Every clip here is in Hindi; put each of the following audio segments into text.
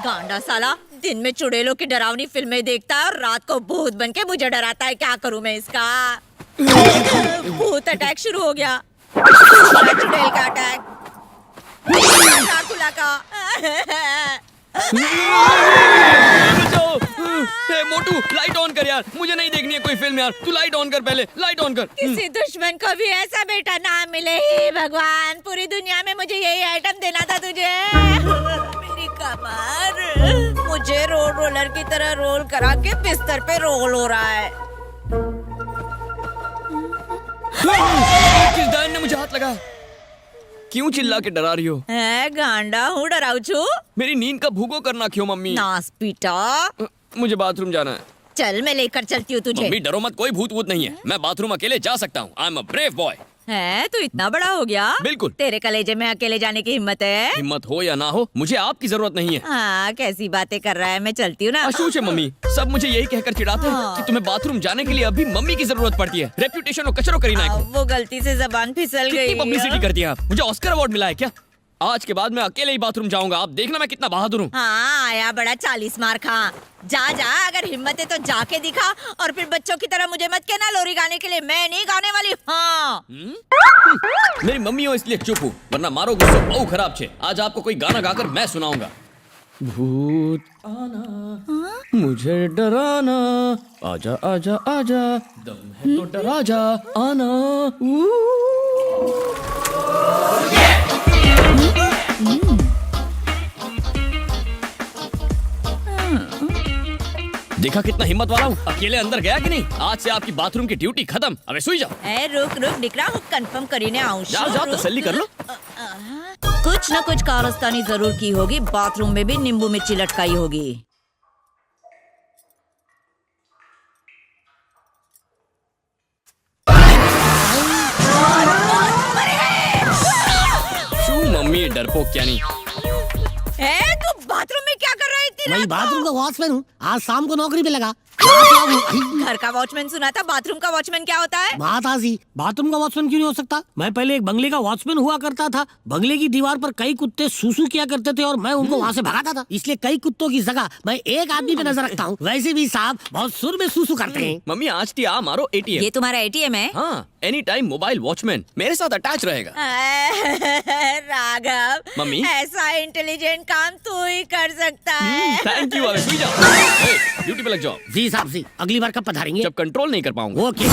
गांडा साला दिन में चुड़ैलों की डरावनी फिल्में देखता है और रात को भूत बन के मुझे डराता है। क्या करूं मैं इसका? भूत अटैक शुरू हो गया। चुड़ैल का अटैक, ड्राकुला का। मोटू लाइट ऑन कर यार, मुझे नहीं देखनी है कोई फिल्म यार। तू लाइट ऑन कर, पहले लाइट ऑन कर। किसी दुश्मन को भी ऐसा बेटा ना मिले ही भगवान। पूरी दुनिया में मुझे यही आइटम देना था तुझे। मेरी कमर मुझे रोलर की तरह रोल करा के बिस्तर पे रोल हो रहा है। किस डायन ने मुझे हाथ लगा? क्यों चिल्ला के डरा रही हो? गांडा हूँ, डराऊ छू। मेरी नींद का भूगो करना क्यों मम्मी? नास पीटा। मुझे बाथरूम जाना है। चल मैं लेकर चलती हूँ तुझे। मम्मी डरो मत, कोई भूत वूत नहीं है। मैं बाथरूम अकेले जा सकता हूँ। I am a brave boy. है तू इतना बड़ा हो गया? बिल्कुल। तेरे कलेजे में अकेले जाने की हिम्मत है? हिम्मत हो या ना हो, मुझे आपकी जरूरत नहीं है। हाँ, कैसी बातें कर रहा है। मैं चलती हूँ ना। अशूच है मम्मी, सब मुझे यही कहकर चिढ़ाते हैं कि तुम्हें बाथरूम जाने के लिए अभी मम्मी की जरूरत पड़ती है। रेप्यूटेशन और कचरो करीना को। वो गलती से जबान फिसल गई। कितनी पब्लिसिटी करती है आप? मुझे ऑस्कर अवार्ड मिला है क्या? आज के बाद मैं अकेले ही बाथरूम जाऊंगा। आप देखना मैं कितना बहादुर हूँ। हाँ, आया बड़ा 40 मार खा। जा जा, अगर हिम्मत है तो जाके दिखा। और फिर बच्चों की तरह मुझे मत कहना लोरी गाने के लिए। मैं नहीं गाने वाली। हाँ। मेरी मम्मी हो इसलिए चुप हूँ, वरना मारो गुस्सा बहु खराब छे। आज आपको कोई गाना गाकर मैं सुनाऊंगा। भूत आना मुझे डराना, आजा आजा आजा, दम है तो डरा जा आना। देखा कितना हिम्मत वाला हूँ। अकेले अंदर गया कि नहीं? आज से आपकी बाथरूम की ड्यूटी खत्म। अबे सोई जाओ। रुक रुक दिखरा हूँ, कंफर्म करीने आऊँ। जाओ जाओ, तसल्ली कर लो। कुछ न कुछ कारस्तानी जरूर की होगी। बाथरूम में भी नींबू मिर्ची लटकाई होगी। शू मम्मी डरपोक क्या नहीं। तू बाथरूम में क्या कर रही थी? मैं बाथरूम का वॉचमैन हूँ। आज शाम को नौकरी पे लगा। घर का वॉचमैन सुना था, बाथरूम का वॉचमैन क्या होता है? बात आसी, बाथरूम का वॉचमैन क्यों नहीं हो सकता? मैं पहले एक बंगले का वॉचमैन हुआ करता था। बंगले की दीवार पर कई कुत्ते सूसू किया करते थे और मैं उनको वहाँ से भगाता था। इसलिए कई कुत्तों की जगह मैं एक आदमी पे नजर रखता हूँ। वैसे भी साहब बहुत सुर में सूसू करते हैं। मम्मी आज ती आ मारो एटीएम। ये तुम्हारा एटीएम है? हाँ, एनी टाइम मोबाइल वॉचमैन मेरे साथ अटैच रहेगा। राघव मम्मी, ऐसा इंटेलिजेंट काम तू ही कर सकता है। Thank you. अबे जाओ, ड्यूटी पे लग जाओ। जी साहब जी, अगली बार कब पधारेंगे? जब कंट्रोल नहीं कर पाऊंगा। ओके।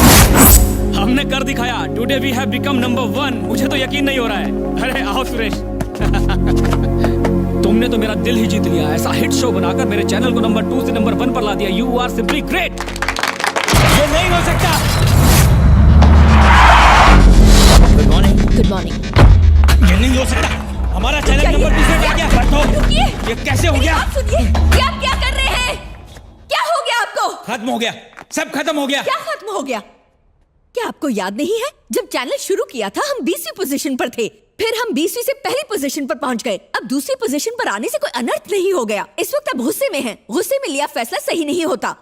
हमने कर दिखाया। Today we have become number 1। मुझे तो यकीन नहीं हो रहा है। अरे आओ सुरेश। तुमने तो मेरा दिल ही जीत लिया। ऐसा हिट शो बनाकर मेरे चैनल को नंबर 2 से नंबर 1 पर ला दिया। You are simply great. ये नहीं हो सकता। Good morning. Good morning. ये नहीं हो सकता। हमारा चैनल नंबर 2 से आ गया। बैठो। ये कैसे हो गया? आप सुनिए, क्या क्या कर रहे हैं? क्या हो गया आपको? खत्म हो गया, सब खत्म हो गया। क्या खत्म हो गया? क्या आपको याद नहीं है जब चैनल शुरू किया था हम 20वीं पोजीशन पर थे, फिर हम 20वीं से पहली पोजीशन पर पहुंच गए। अब दूसरी पोजीशन पर आने से कोई अनर्थ नहीं हो गया। इस वक्त अब गुस्से में हैं। गुस्से में लिया फैसला सही नहीं होता।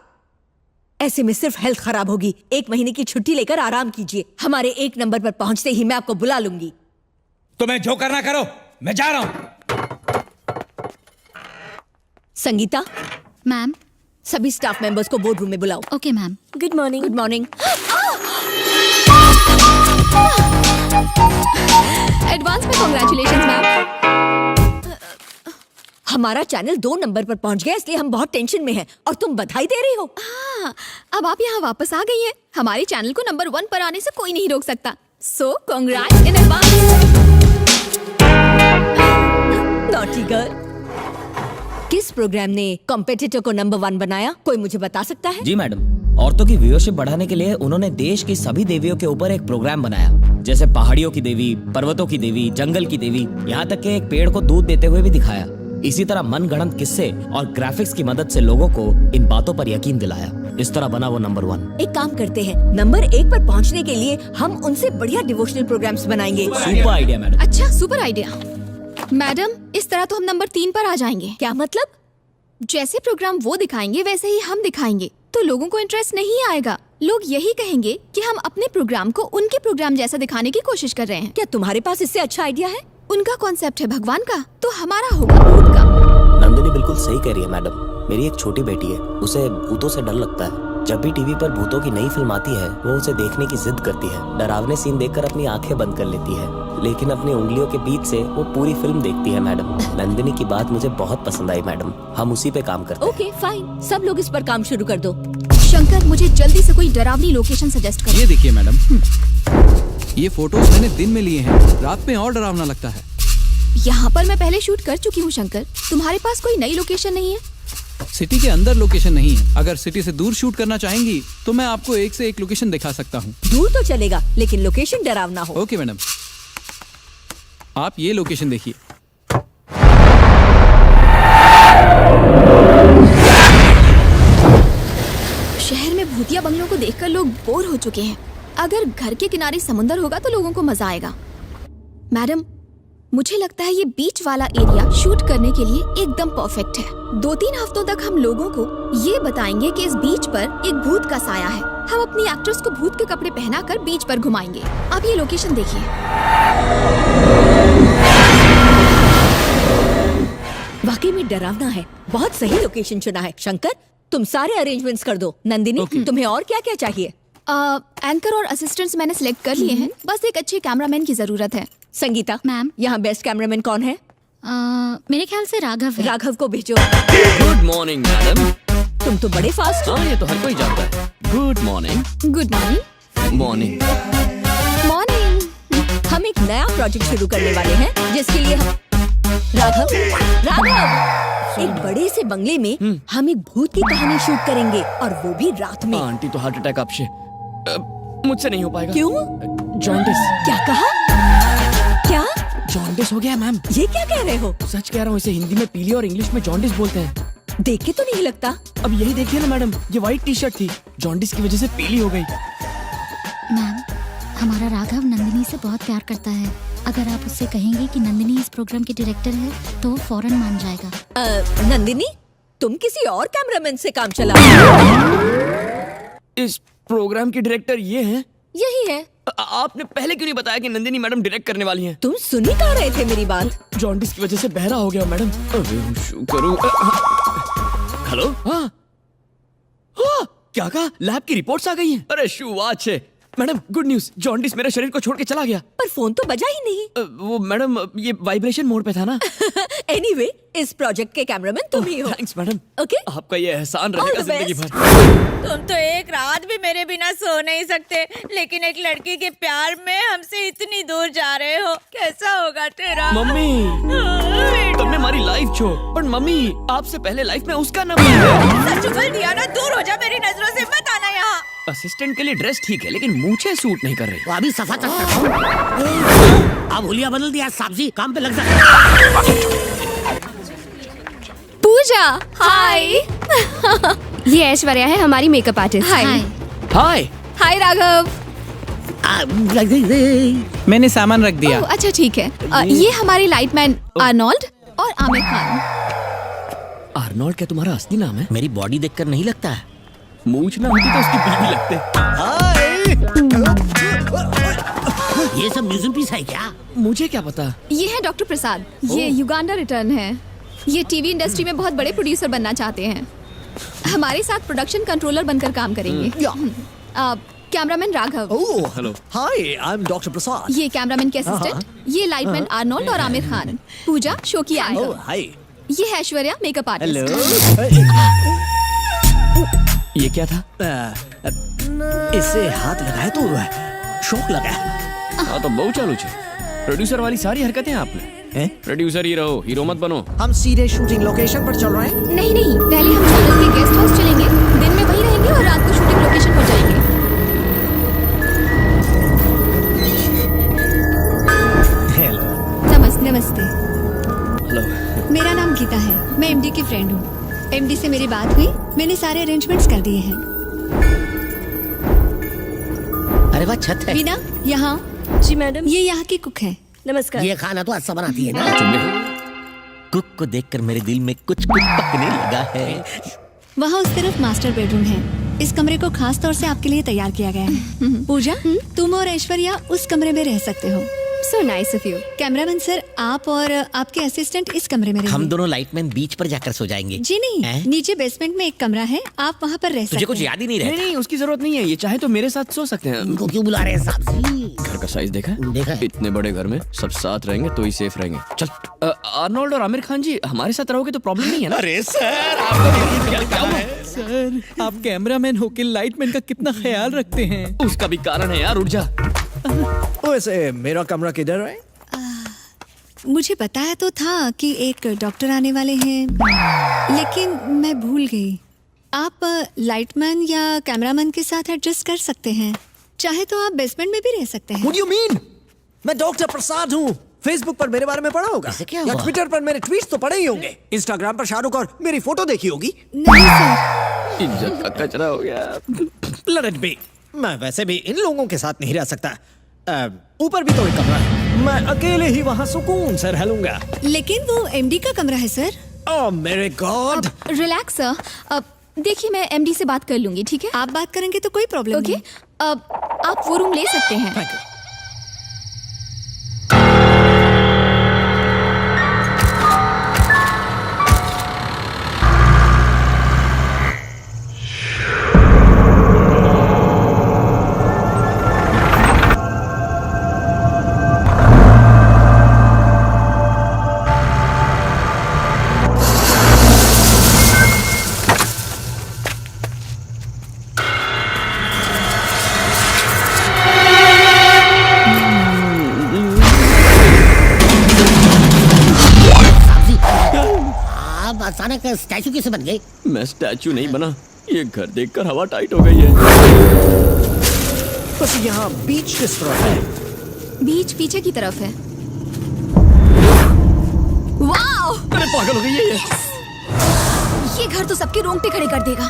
ऐसे में सिर्फ हेल्थ खराब होगी। 1 महीने की छुट्टी लेकर आराम कीजिए। हमारे 1 नंबर पर पहुंचते ही मैं आपको बुला लूंगी। तुम्हें जो करना करो, मैं जा रहा हूं। संगीता मैम। सभी स्टाफ मेंबर्स को बोर्ड रूम में बुलाओ। Okay ma'am. Good morning. Good morning. Advance में कांग्रेचुलेशंस मैम। हमारा चैनल 2 नंबर पर पहुंच गया, इसलिए हम बहुत टेंशन में हैं और तुम बधाई दे रही हो। हाँ, अब आप यहाँ वापस आ गई हैं। हमारे चैनल को नंबर 1 पर आने से कोई नहीं रोक सकता। So congrats in advance. Naughty girl. किस प्रोग्राम ने कॉम्पिटिटर को नंबर 1 बनाया? कोई मुझे बता सकता है? जी मैडम, औरतों की व्यूअरशिप बढ़ाने के लिए उन्होंने देश की सभी देवियों के ऊपर एक प्रोग्राम बनाया, जैसे पहाड़ियों की देवी, पर्वतों की देवी, जंगल की देवी, यहाँ तक कि एक पेड़ को दूध देते हुए भी दिखाया। इसी तरह मनगढ़ंत किस्से और ग्राफिक्स की मदद से लोगों को इन बातों पर यकीन दिलाया। इस तरह बना वो नंबर 1। एक काम करते हैं, नंबर 1 पर पहुंचने के लिए हम उनसे बढ़िया डिवोशनल प्रोग्राम्स बनाएंगे। Super idea madam. अच्छा, सुपर आइडिया मैडम। इस तरह तो हम नंबर 3 पर आ जाएंगे। क्या मतलब? जैसे प्रोग्राम वो दिखाएंगे वैसे ही हम दिखाएंगे, तो लोगों को इंटरेस्ट नहीं आएगा। लोग यही कहेंगे कि हम अपने प्रोग्राम को उनके प्रोग्राम जैसा दिखाने की कोशिश कर रहे हैं। क्या तुम्हारे पास इससे अच्छा आइडिया है? उनका कॉन्सेप्ट है भगवान का, तो हमारा होगा भूत का। नंदिनी बिल्कुल सही कह रही है मैडम। मेरी एक छोटी बेटी है, उसे भूतों से डर लगता है। जब भी टीवी पर भूतों की नई फिल्म आती है वो उसे देखने की जिद करती है। डरावने सीन देखकर अपनी आंखें बंद कर लेती है, लेकिन अपनी उंगलियों के बीच से वो पूरी फिल्म देखती है मैडम। नंदिनी की बात मुझे बहुत पसंद आई मैडम, हम उसी पे काम करते हैं। ओके फाइन, सब लोग इस पर काम शुरू कर दो। शंकर, मुझे जल्दी से कोई डरावनी लोकेशन सजेस्ट करो। ये देखिए मैडम, ये फोटोज मैंने दिन में लिए हैं, रात में और डरावना लगता है। यहाँ पर मैं पहले शूट कर चुकी हूँ शंकर, तुम्हारे पास कोई नई लोकेशन नहीं है? सिटी के अंदर लोकेशन नहीं है। अगर सिटी से दूर शूट करना चाहेंगी तो मैं आपको एक से एक लोकेशन दिखा सकता हूँ। दूर तो चलेगा लेकिन लोकेशन डरावना हो। ओके मैडम, आप ये लोकेशन देखिए। शहर में भूतिया बंगलों को देखकर लोग बोर हो चुके हैं। अगर घर के किनारे समुंदर होगा तो लोगों को मजा आएगा। मैडम, मुझे लगता है ये बीच वाला एरिया शूट करने के लिए एकदम परफेक्ट है। 2-3 हफ्तों तक हम लोगों को ये बताएंगे कि इस बीच पर एक भूत का साया है। हम अपनी एक्ट्रेस को भूत के कपड़े पहनाकर बीच पर घुमाएंगे। आप ये लोकेशन देखिए। वाकई में डरावना है, बहुत सही लोकेशन चुना है। शंकर, तुम सारे अरेंजमेंट्स कर दो। नंदिनी, तुम्हें और क्या क्या चाहिए? एंकर और असिस्टेंट्स मैंने सिलेक्ट कर लिए हैं, बस एक अच्छे कैमरामैन की जरूरत है। संगीता मैम, यहाँ बेस्ट कैमरामैन कौन है? मेरे ख्याल से राघव है। राघव को भेजो। Good morning madam. तुम तो बड़े फास्ट हो। हाँ, ये तो हर कोई जानता है। Good morning. Good morning. Morning. Morning. हम एक नया प्रोजेक्ट शुरू करने वाले हैं जिसके लिए हम राघव एक बड़े से बंगले में हम एक भूत की कहानी शूट करेंगे और वो भी रात में। आंटी तो हार्ट अटैक आपसे मुझसे नहीं हो पाएगा। क्यों? जॉन्डिस। क्या कहा? क्या? जॉन्डिस हो गया मैम। ये क्या कह रहे हो? सच कह रहा हूँ, इसे हिंदी में पीली और इंग्लिश में जॉन्डिस बोलते हैं। देख के तो नहीं लगता। अब यही देखिए ना मैडम, ये व्हाइट टी शर्ट थी, जॉन्डिस की वजह से पीली हो गई। मैम, हमारा राघव नंदिनी से बहुत प्यार करता है। अगर आप उससे कहेंगे कि नंदिनी इस प्रोग्राम की डायरेक्टर है तो वो फौरन मान जाएगा। नंदिनी, तुम किसी और कैमरामैन से काम चलाओ। इस प्रोग्राम की डायरेक्टर ये हैं? यही है। आपने पहले क्यों नहीं बताया कि नंदिनी मैडम डायरेक्ट करने वाली हैं? तुम सुन ही कहाँ रहे थे मेरी बात? जॉन्डिस की वजह से बहरा हो गया मैडम। अरे शू करूं। हेलो। हाँ हाँ, क्या कहा? लैब की रिपोर्ट्स आ गई हैं। अरे शू, अच्छे मैडम, गुड न्यूज, जॉन्डिस मेरे शरीर को छोड़ के चला गया। पर फोन तो बजा ही नहीं। वो मैडम, ये वाइब्रेशन मोड पे था ना। एनीवे, इस प्रोजेक्ट के कैमरामैन तुम ही हो। Thanks madam. ओके, आपका ये एहसान रहेगा जिंदगी भर। तुम तो एक रात भी मेरे बिना सो नहीं सकते, लेकिन एक लड़की के प्यार में हमसे इतनी दूर जा रहे हो। कैसा होगा तेरा? मम्मी, तुमने हमारी लाइफ छो, पर मम्मी आपसे पहले लाइफ में उसका नंबर है। सच बोल दिया ना, दूर हो जा मेरी नजरों से, मत आना यहाँ। असिस्टेंट के लिए ड्रेस ठीक है, लेकिन मूछें सूट नहीं कर रही। वो अभी सफा चल करता हूँ। अब हुलिया बदल दिया, साहब काम पे लग जा। पूजा, हाय। ये ऐश्वर्या है, हमारी मेकअप आर्टिस्ट। हाय। हाय। हाय राघव। मैंने सामान रख दिया। ओह, अच्छा ठीक है। ये हमारे लाइटमैन आर्नोल्ड और आमिर खान। आर्नोल्ड क्या तुम्हारा असली नाम है? मेरी बॉडी देखकर नहीं लगता है। मूछ ना होती तो उसकी बीवी लगते। ये सब म्यूजियम पीस है क्या? मुझे क्या पता। ये है डॉक्टर प्रसाद, ये युगांडा रिटर्न है। ये टीवी इंडस्ट्री में बहुत बड़े प्रोड्यूसर बनना चाहते हैं। हमारे साथ प्रोडक्शन कंट्रोलर बनकर काम करेंगे। Cameraman Raghav. Hello. Hi, I am doctor Prasad. ये कैमरामैन के असिस्टेंट। ये लाइटमैन आर्नोल्ड और आमिर खान। पूजा शो की एंकर। हाय। ये है ऐश्वर्या, मेकअप आर्टिस्ट। ये क्या था? इसे हाथ लगाए तो शौक लगा। हाँ तो बहुत चालू छे। प्रोड्यूसर वाली सारी हरकतें आपने। प्रोड्यूसर ही रहो, हीरो मत बनो। हम सीधे शूटिंग लोकेशन पर चल रहे हैं। नहीं नहीं, पहले हम होटल के गेस्ट हाउस चलेंगे, दिन में वहीं रहेंगे और रात को शूटिंग लोकेशन पर जाएंगे। नमस्ते। नमस्ते। हेलो। मेरा नाम गीता है, मैं एमडी की फ्रेंड हूँ। एमडी से मेरी बात हुई, मैंने सारे अरेंजमेंट्स कर दिए हैं। अरे वाह, छत है। वीना, यहाँ। जी मैडम। ये यहाँ की कुक है। नमस्कार। ये खाना तो अच्छा बनाती है ना। कुक को देखकर मेरे दिल में कुछ पकने लगा है। वहाँ उस तरफ मास्टर बेडरूम है। इस कमरे को खास तौर से आपके लिए तैयार किया गया है। पूजा, तुम और ऐश्वर्या उस कमरे में रह सकते हो। So nice of you. Cameraman sir, आप और आपके असिस्टेंट इस कमरे में हम रहेंगे। दोनों लाइटमैन बीच पर जाकर सो जाएंगे। जी नहीं, हैं? नीचे बेसमेंट में एक कमरा है, आप वहाँ पर रह सकते तुझे हैं। कुछ याद ही नहीं नहीं रहता। नहीं उसकी जरूरत नहीं है, ये चाहे तो मेरे साथ सो सकते हैं। उनको क्यों बुला रहे हैं साहब जी? घर का साइज देखा है? देखा है। इतने बड़े घर में सब साथ रहेंगे तो ही सेफ रहेंगे। चल आर्नोल्ड और आमिर खान जी हमारे साथ रहोगे तो प्रॉब्लम नहीं है ना? अरे सर, आपको क्या हुआ? सर, आप कैमरामैन होके लाइटमैन का कितना ख्याल रखते हैं। उसका भी कारण है यार, उठ जा। वैसे मेरा कमरा किधर है? मुझे बताया तो था कि एक डॉक्टर आने वाले हैं, लेकिन मैं भूल गई। आप लाइटमैन या कैमरामैन के साथ एडजस्ट कर सकते हैं, चाहे तो आप बेसमेंट में भी रह सकते हैं। What do you mean? मैं डॉक्टर प्रसाद हूँ। फेसबुक पर मेरे बारे में पढ़ा होगा ऐसे क्या या हुआ? ट्विटर पर मेरे ट्वीट्स तो पढ़े ही होंगे। इंस्टाग्राम पर शाहरुख और मेरी फोटो देखी होगी। नहीं सर, इज्जत का कचरा हो गया। Let it be। मैं वैसे भी इन लोगों के साथ नहीं रह सकता। ऊपर भी तो एक कमरा है, मैं अकेले ही वहाँ सुकून से रह लूंगा। लेकिन वो एमडी का कमरा है सर। ओह मेरे गॉड। Relax sir. अब देखिए, मैं एमडी से बात कर लूंगी, ठीक है? आप बात करेंगे तो कोई प्रॉब्लम ओके, नहीं। अब आप वो रूम ले सकते हैं। Thank you. आप अचानक स्टैचू कैसे बन गए? मैं स्टैचू नहीं बना, ये घर देखकर हवा टाइट हो गई है। बस यहाँ बीच किस तरह है? बीच पीछे की तरफ है। वाओ! अरे पागल हो गई है ये। ये घर तो सबके रोंगटे खड़े कर देगा।